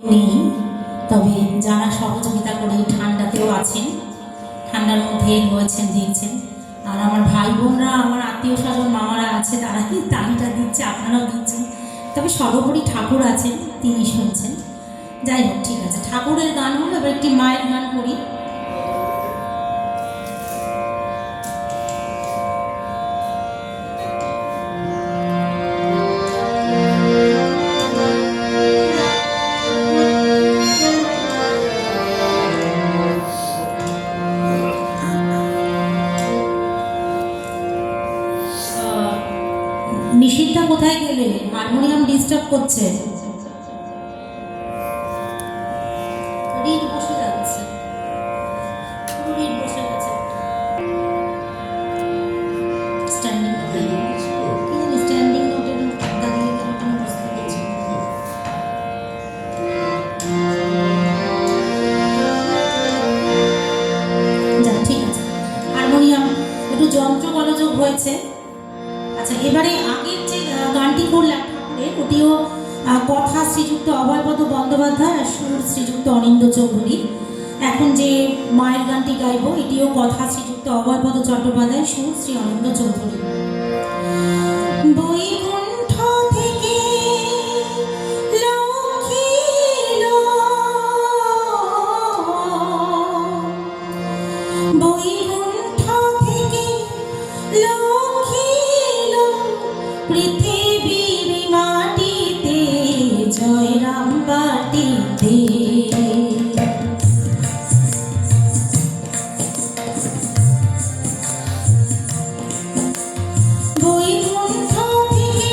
নেই, তবে যারা সহযোগিতা করে ঠান্ডাতেও আছেন, ঠান্ডার মধ্যে রয়েছেন দিয়েছেন। আর আমার ভাই বোনরা, আমার আত্মীয় স্বজন মামারা আছে, তারা কি তালিটা দিচ্ছে, আপনারাও দিচ্ছেন। তবে সর্বোপরি ঠাকুর আছেন, তিনি শুনছেন। যাই হোক, ঠিক আছে, ঠাকুরের গান হলো, এবার একটি মায়ের গান করি। নিশিতা কোথায় গেলে? হারমোনিয়াম ডিস্টার্ব করছে। রিড বসে যাচ্ছে, রিড বসে গেছে। স্ট্যান্ডিং নোটে স্ট্যান্ডিং নোটের দাঁড়িয়ে কোনো বুঝতে পারছি না। যা, ঠিক আছে, হারমোনিয়াম একটু যন্ত্র গোলযোগ হয়েছে। আচ্ছা, এবারে আগের যে গানটি করলাম ঠাকুরের, ওটিও কথা শ্রীযুক্ত অভয়পদ বন্দ্যোপাধ্যায় আর সুর শ্রীযুক্ত অনিন্দ্য চৌধুরী। এখন যে মায়ের গানটি গাইব, এটিও কথা শ্রীযুক্ত অভয়পদ চট্টোপাধ্যায়, সুর শ্রী অনিন্দ্য চৌধুরী। বৈকুণ্ঠ থেকে লক্ষ্মী এলো, বৈকুণ্ঠ থেকে লক্ষ্মী এলো, পৃথিবীর মাটিতে জয়রাম বাটিতে। বৈকুণ্ঠ থেকে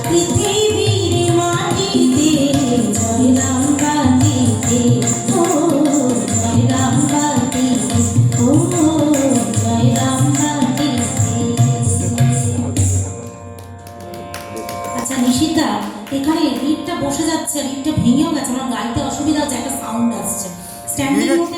পৃথিবীর মাটিতে জয় রাম বাতিতে ও জয় রাম বাতিতে ও জয় রাম বাতিতে। আচ্ছা নিশিতা, এখানে রিডটা বসে যাচ্ছে, রিডটা ভেঙেও গেছে, আমার গাইতে অসুবিধা হচ্ছে, একটা সাউন্ড আসছে। স্ট্যান্ডিং মধ্যে